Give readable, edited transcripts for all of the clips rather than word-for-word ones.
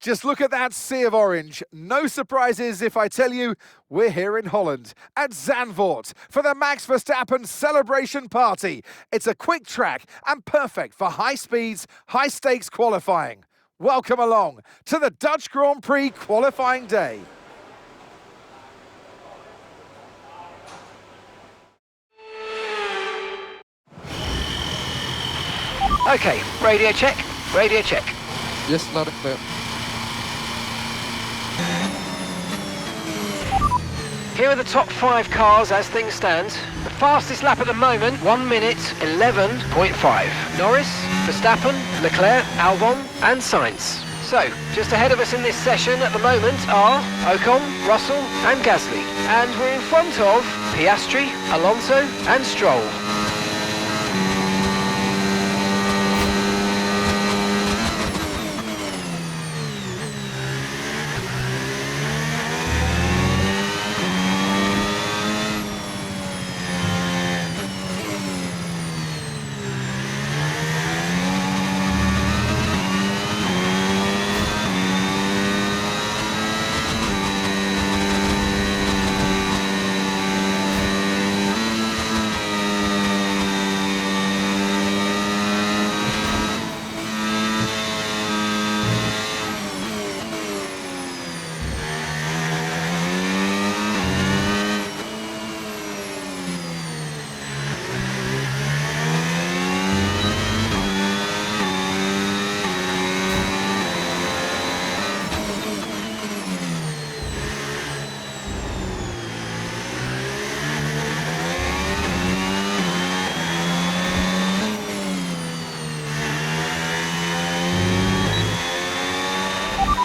Just look at that sea of orange. No surprises if I tell you we're here in Holland at Zandvoort for the Max Verstappen celebration party. It's a quick track and perfect for high speeds, high stakes qualifying. Welcome along to the Dutch Grand Prix qualifying day. Okay, radio check, radio check. Yes, loud and clear. Here are the top 5 cars as things stand. The fastest lap at the moment, 1 minute 11.5. Norris, Verstappen, Leclerc, Albon and Sainz. So, just ahead of us in this session at the moment are Ocon, Russell and Gasly. And we're in front of Piastri, Alonso and Stroll.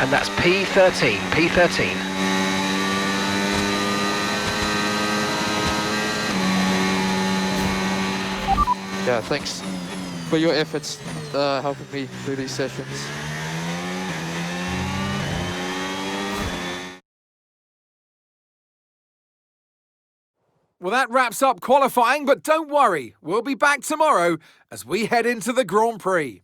And that's P13, P13. Yeah, thanks for your efforts helping me through these sessions. Well, that wraps up qualifying, but don't worry, we'll be back tomorrow as we head into the Grand Prix.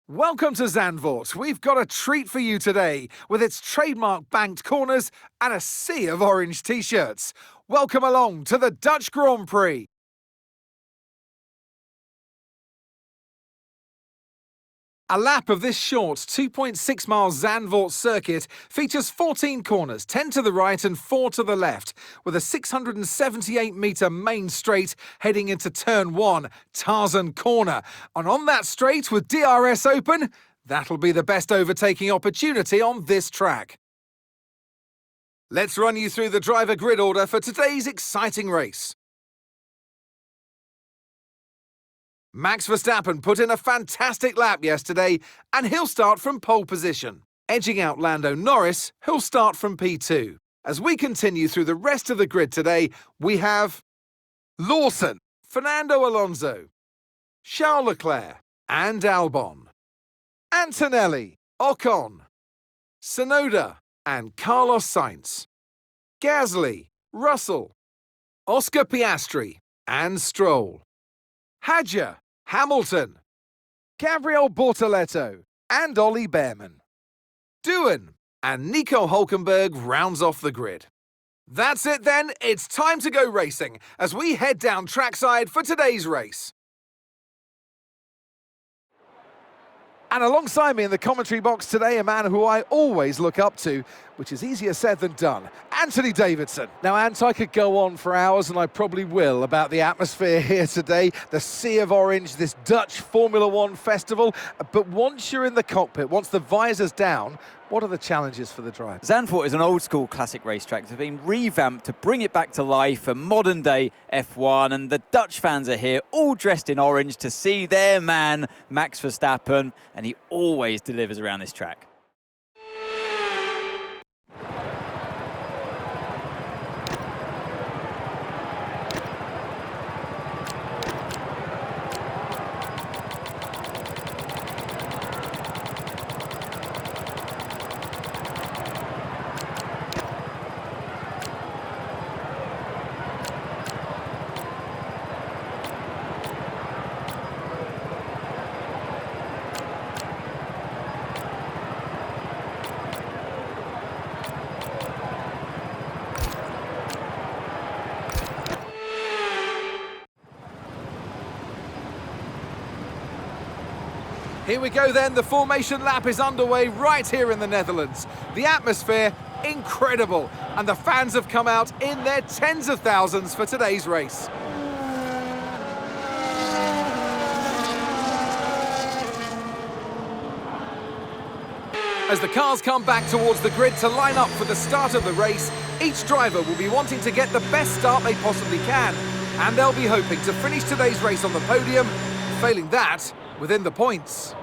Welcome to Zandvoort. We've got a treat for you today with its trademark banked corners and a sea of orange t-shirts. Welcome along to the Dutch Grand Prix. A lap of this short 2.6 mile Zandvoort circuit features 14 corners, 10 to the right and 4 to the left, with a 678-metre main straight heading into turn 1, Tarzan Corner. And on that straight with DRS open, that'll be the best overtaking opportunity on this track. Let's run you through the driver grid order for today's exciting race. Max Verstappen put in a fantastic lap yesterday, and he'll start from pole position. Edging out Lando Norris, who'll start from P2. As we continue through the rest of the grid today, we have Lawson, Fernando Alonso, Charles Leclerc and Albon, Antonelli, Ocon, Tsunoda and Carlos Sainz, Gasly, Russell, Oscar Piastri and Stroll, Hadjar, Hamilton, Gabriel Bortoleto and Ollie Behrman. Doohan and Nico Hülkenberg rounds off the grid. That's it then, it's time to go racing as we head down trackside for today's race. And alongside me in the commentary box today, a man who I always look up to, which is easier said than done, Anthony Davidson. Now, Ant, I could go on for hours, and I probably will, about the atmosphere here today, the sea of orange, this Dutch Formula One festival. But once you're in the cockpit, once the visor's down, what are the challenges for the driver? Zandvoort is an old-school classic racetrack that's been revamped to bring it back to life for modern-day F1, and the Dutch fans are here, all dressed in orange, to see their man, Max Verstappen, and he always delivers around this track. Here we go then, the formation lap is underway right here in the Netherlands. The atmosphere, incredible, and the fans have come out in their tens of thousands for today's race. As the cars come back towards the grid to line up for the start of the race, each driver will be wanting to get the best start they possibly can, and they'll be hoping to finish today's race on the podium, failing that, within the points.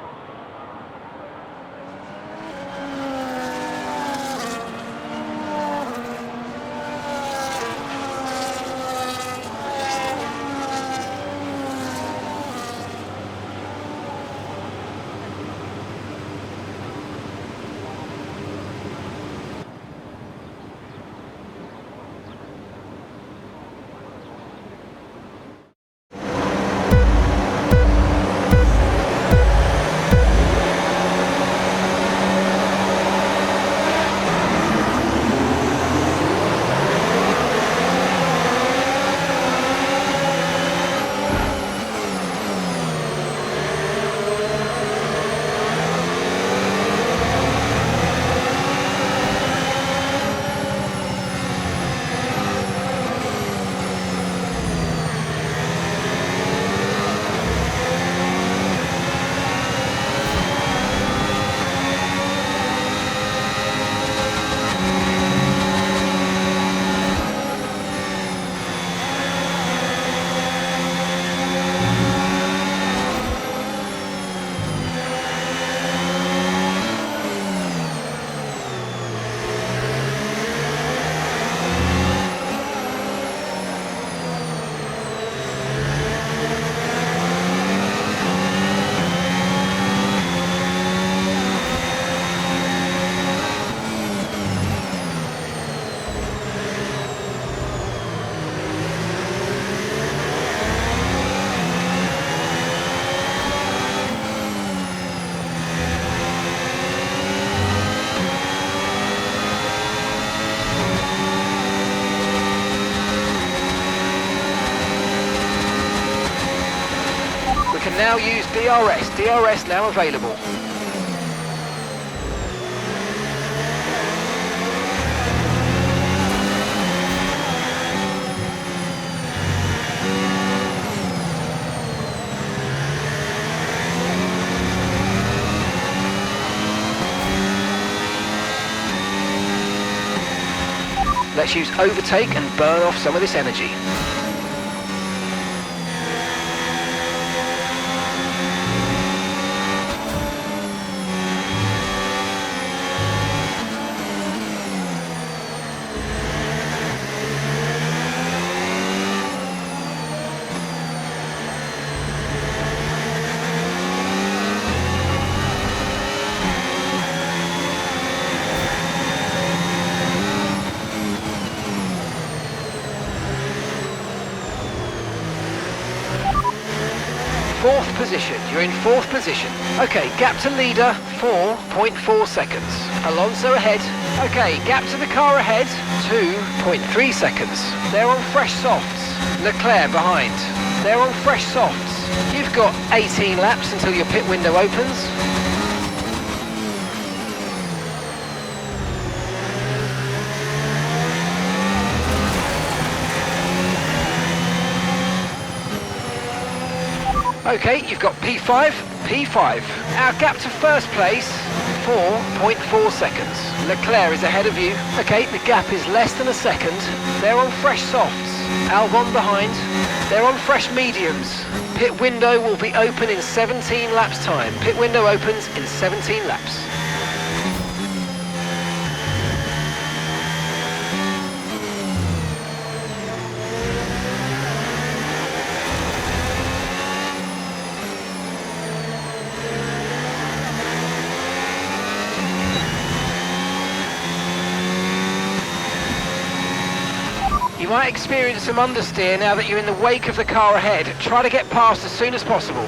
We can now use DRS. DRS now available. Let's use overtake and burn off some of this energy. Fourth position, you're in fourth position. Okay, gap to leader, 4.4 seconds. Alonso ahead. Okay, gap to the car ahead, 2.3 seconds. They're on fresh softs. Leclerc behind. They're on fresh softs. You've got 18 laps until your pit window opens. Okay, you've got P5, P5. Our gap to first place, 4.4 seconds. Leclerc is ahead of you. Okay, the gap is less than a second. They're on fresh softs. Albon behind. They're on fresh mediums. Pit window will be open in 17 laps time. Pit window opens in 17 laps. You might experience some understeer now that you're in the wake of the car ahead. Try to get past as soon as possible.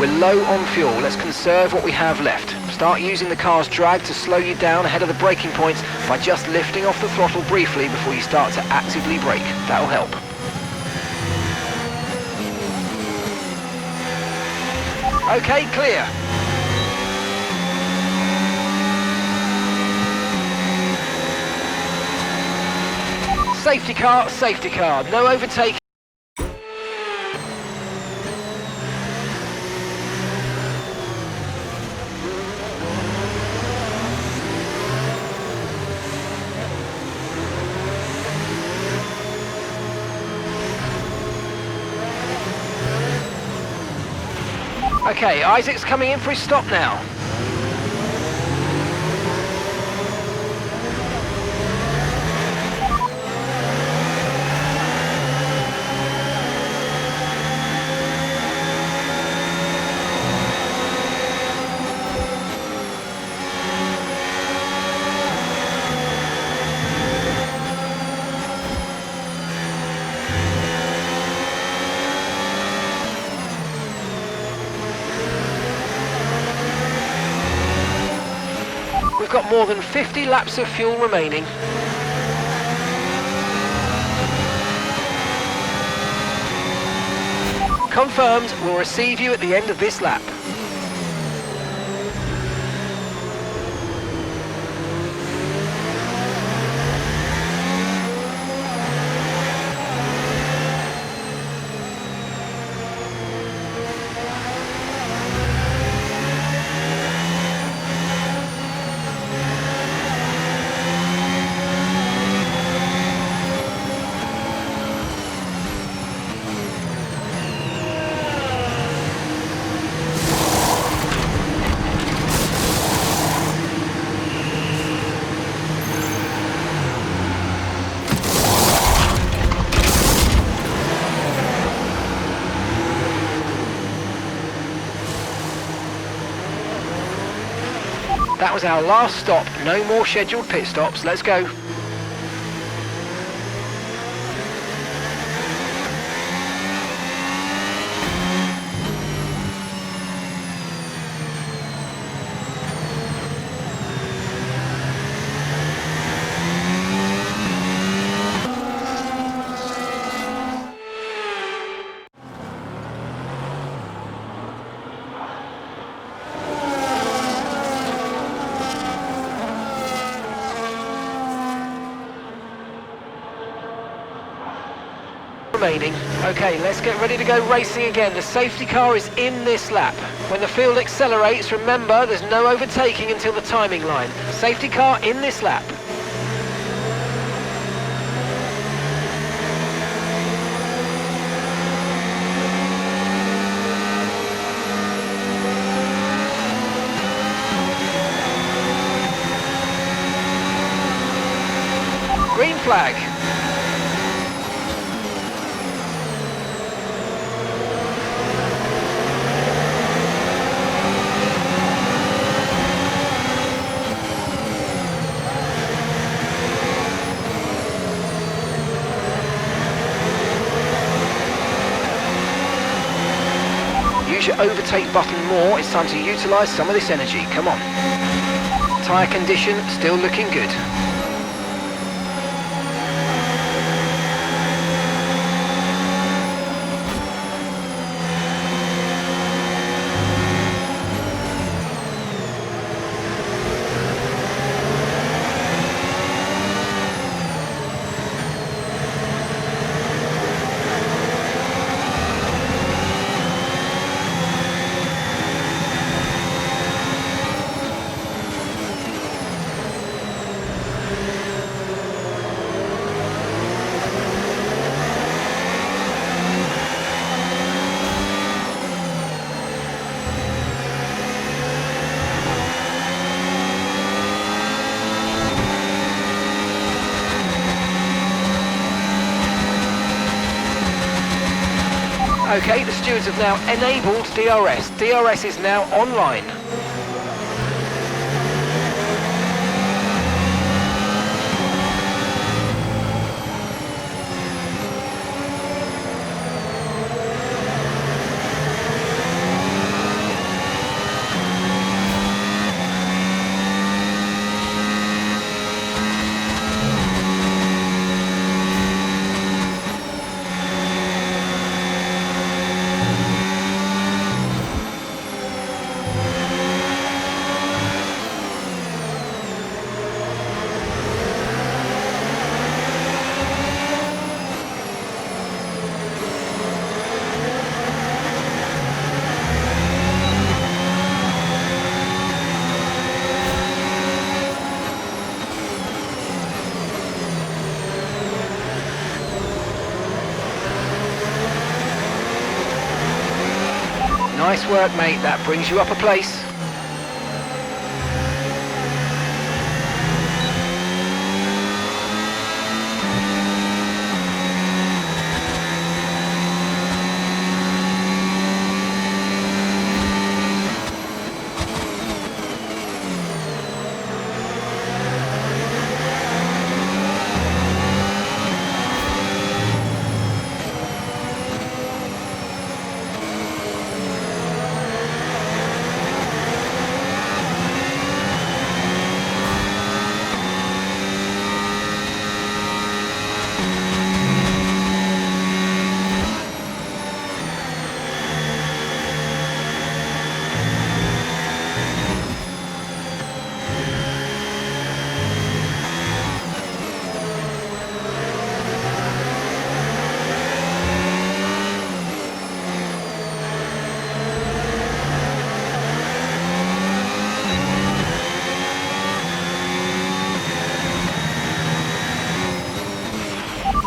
We're low on fuel. Let's conserve what we have left. Start using the car's drag to slow you down ahead of the braking points by just lifting off the throttle briefly before you start to actively brake. That'll help. Okay, clear. Safety car, no overtaking. Okay, Isaac's coming in for his stop now. We've got more than 50 laps of fuel remaining. Confirmed, we'll receive you at the end of this lap. That was our last stop. No more scheduled pit stops. Let's go. Remaining. Okay, let's get ready to go racing again. The safety car is in this lap. When the field accelerates, remember there's no overtaking until the timing line. Safety car in this lap. Green flag. Use your overtake button more. It's time to utilise some of this energy. Come on. Tyre condition still looking good. Okay, the stewards have now enabled DRS. DRS is now online. Nice work, mate. That brings you up a place.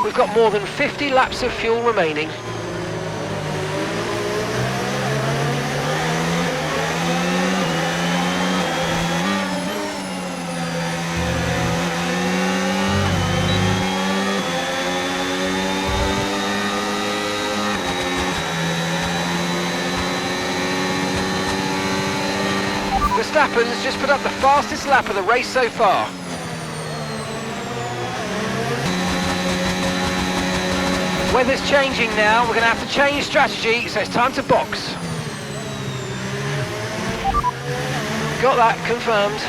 We've got more than 50 laps of fuel remaining. Verstappen's just put up the fastest lap of the race so far. Weather's changing now, we're going to have to change strategy, so it's time to box. Got that confirmed.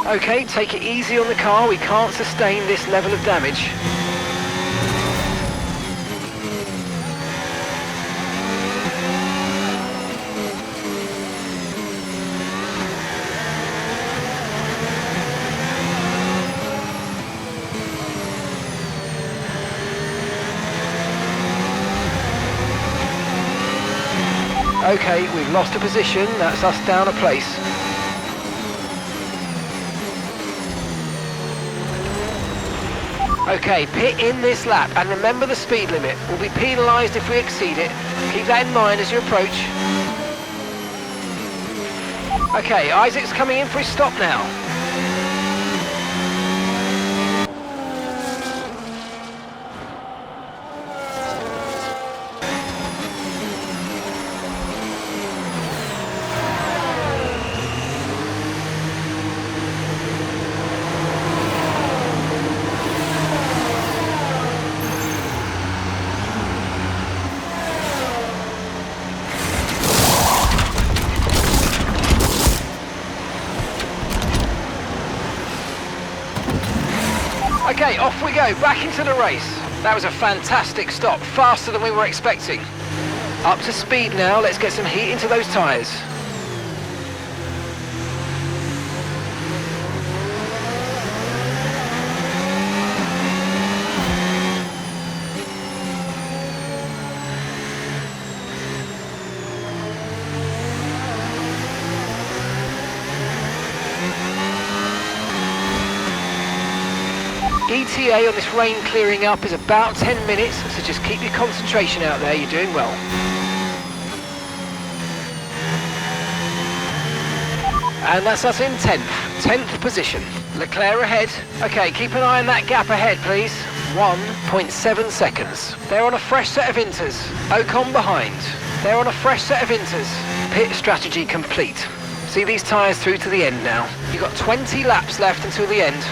Okay, take it easy on the car, we can't sustain this level of damage. Okay, we've lost a position, that's us down a place. Okay, pit in this lap, and remember the speed limit. We'll be penalised if we exceed it. Keep that in mind as you approach. Okay, Isaac's coming in for his stop now. Okay, off we go, back into the race. That was a fantastic stop, faster than we were expecting. Up to speed now, let's get some heat into those tyres. ETA on this rain clearing up is about 10 minutes, so just keep your concentration out there, you're doing well. And that's us in 10th position. Leclerc ahead. Okay, keep an eye on that gap ahead, please. 1.7 seconds. They're on a fresh set of inters. Ocon behind. They're on a fresh set of inters. Pit strategy complete. See these tyres through to the end now. You've got 20 laps left until the end.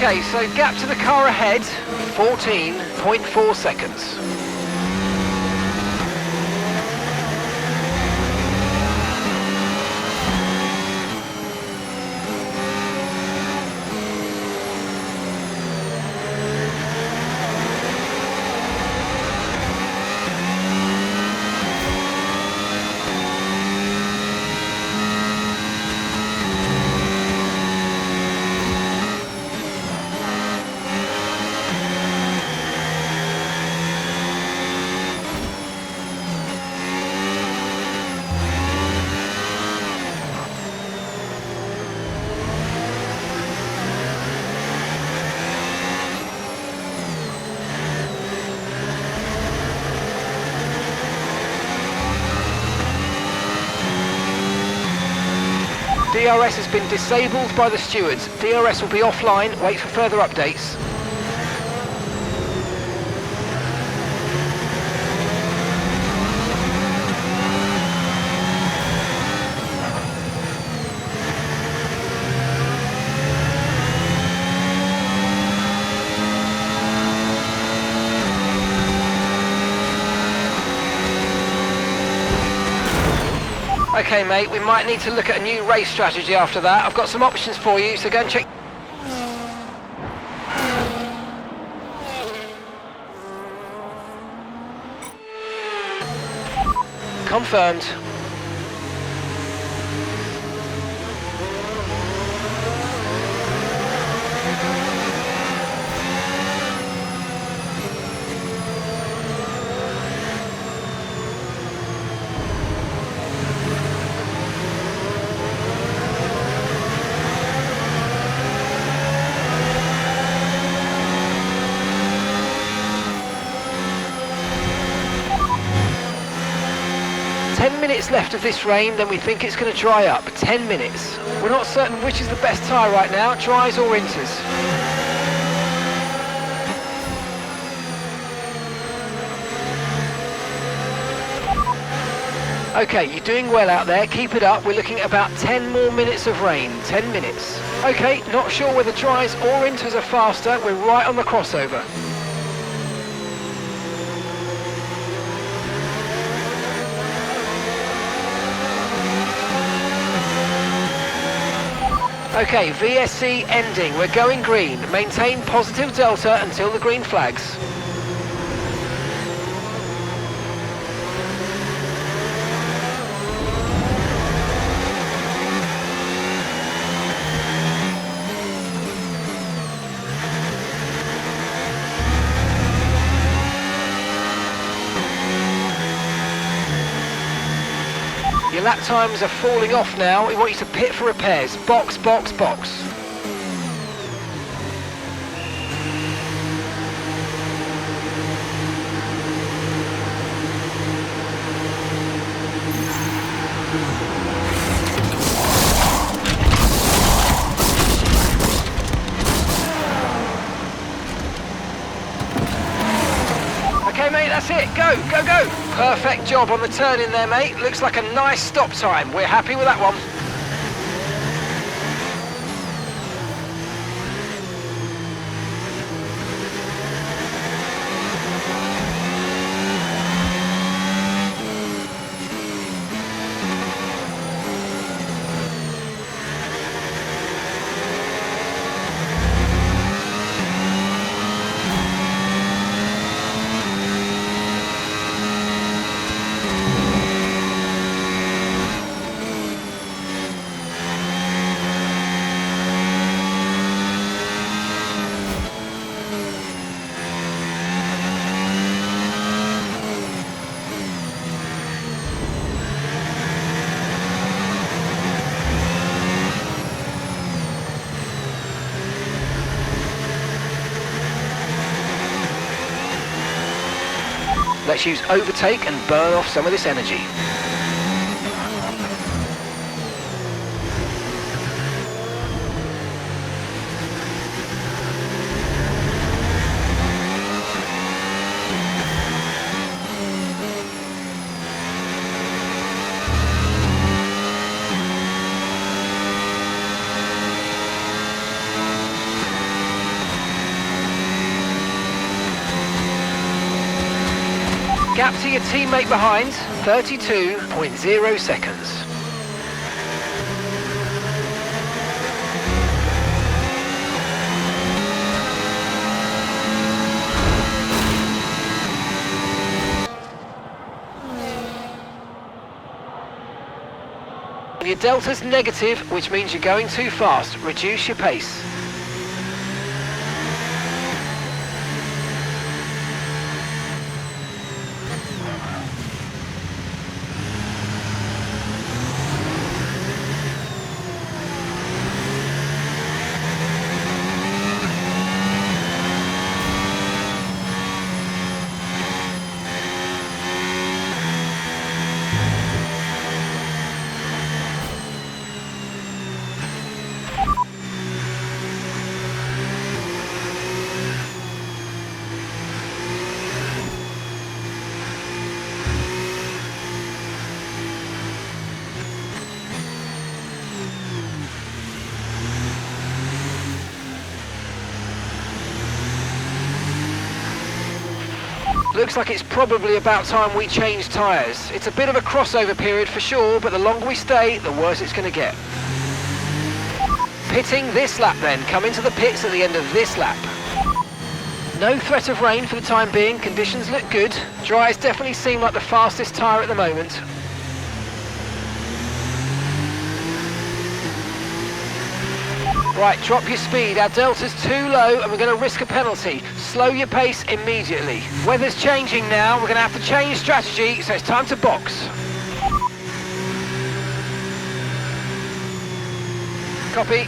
Okay, so gap to the car ahead, 14.4 seconds. DRS has been disabled by the stewards. DRS will be offline. Wait for further updates. Okay, mate, we might need to look at a new race strategy after that. I've got some options for you, so go and check. Confirmed. Left of this rain, then we think it's going to dry up. 10 minutes. We're not certain which is the best tyre right now, dries or inters. Okay, you're doing well out there, keep it up. We're looking at about 10 more minutes of rain, 10 minutes. Okay, not sure whether dries or inters are faster, we're right on the crossover. Okay, VSC ending, we're going green. Maintain positive delta until the green flags. Your lap times are falling off now. We want you to pit for repairs. Box, box, box. Okay, mate, that's it. Go, go, go. Perfect job on the turn in there, mate. Looks like a nice stop time. We're happy with that one. Let's use overtake and burn off some of this energy. Gap to your teammate behind, 32.0 seconds. Your delta's negative, which means you're going too fast. Reduce your pace. Looks like it's probably about time we change tyres. It's a bit of a crossover period for sure, but the longer we stay, the worse it's going to get. Pitting this lap then. Come into the pits at the end of this lap. No threat of rain for the time being. Conditions look good. Dry's definitely seem like the fastest tyre at the moment. Right, drop your speed. Our delta's too low and we're going to risk a penalty. Slow your pace immediately. Weather's changing now. We're going to have to change strategy, so it's time to box. Copy.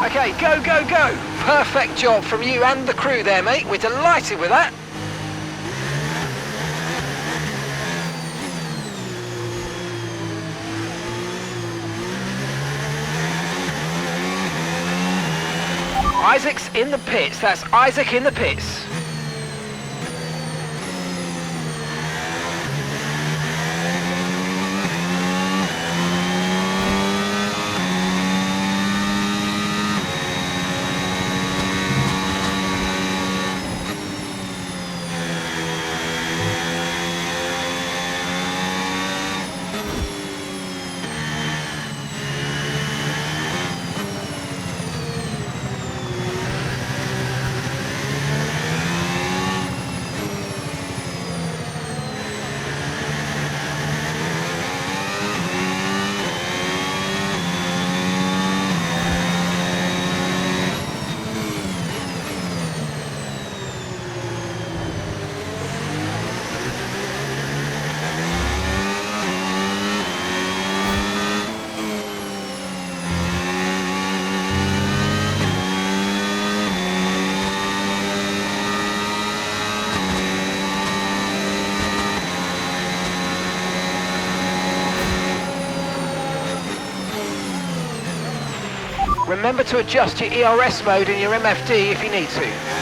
Okay, go, go, go! Perfect job from you and the crew there, mate. We're delighted with that. Isaac's in the pits. That's Isaac in the pits. Remember to adjust your ERS mode in your MFD if you need to.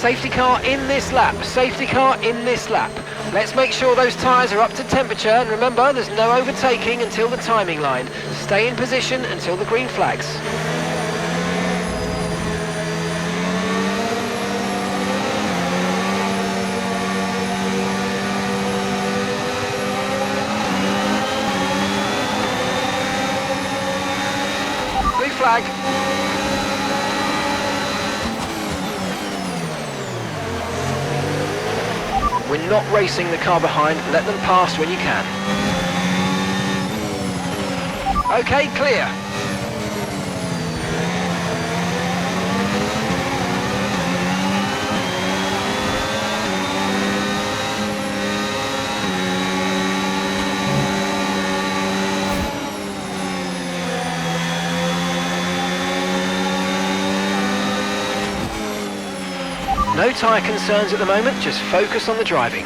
Safety car in this lap, safety car in this lap. Let's make sure those tyres are up to temperature, and remember, there's no overtaking until the timing line. Stay in position until the green flags. Blue flag. We're not racing the car behind, let them pass when you can. Okay, clear. No tyre concerns at the moment, just focus on the driving.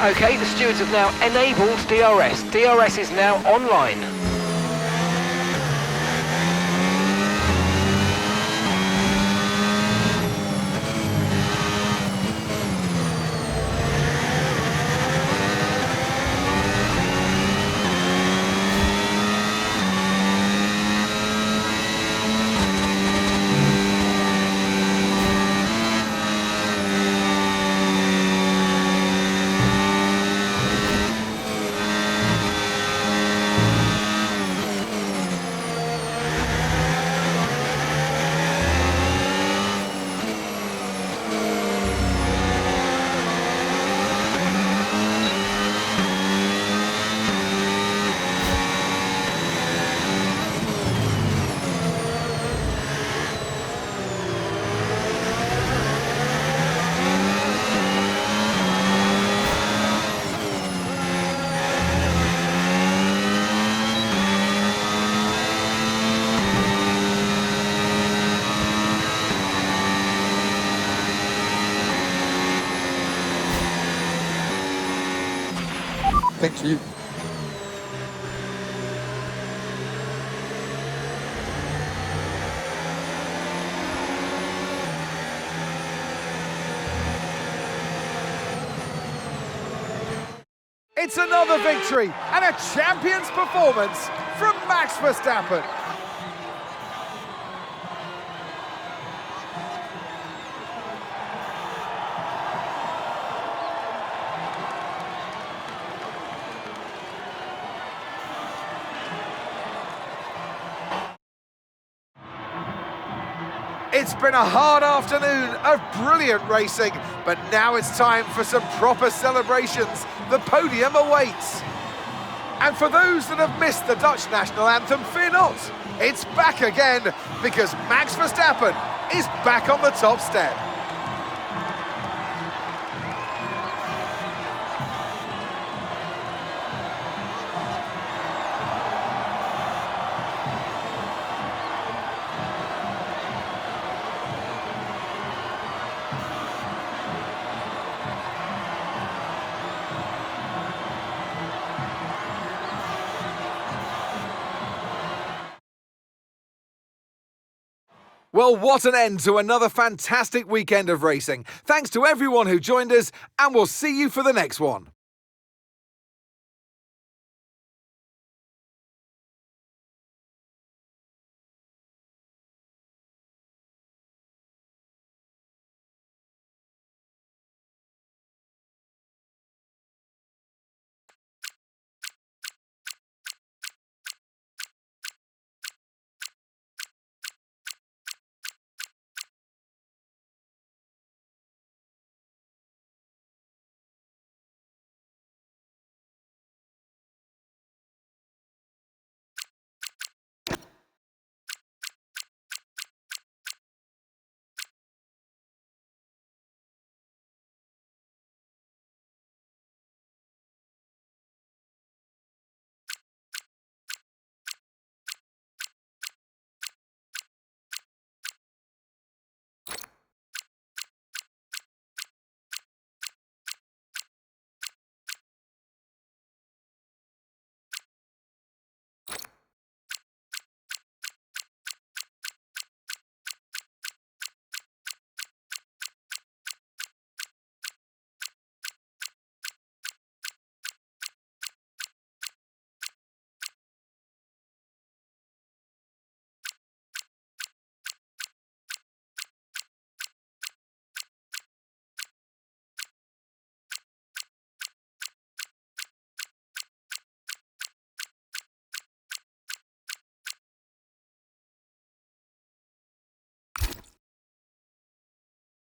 Okay, the stewards have now enabled DRS. DRS is now online. Thank you. It's another victory and a champion's performance from Max Verstappen. It's been a hard afternoon of brilliant racing, but now it's time for some proper celebrations. The podium awaits. And for those that have missed the Dutch national anthem, fear not. It's back again, because Max Verstappen is back on the top step. Well, what an end to another fantastic weekend of racing. Thanks to everyone who joined us, and we'll see you for the next one.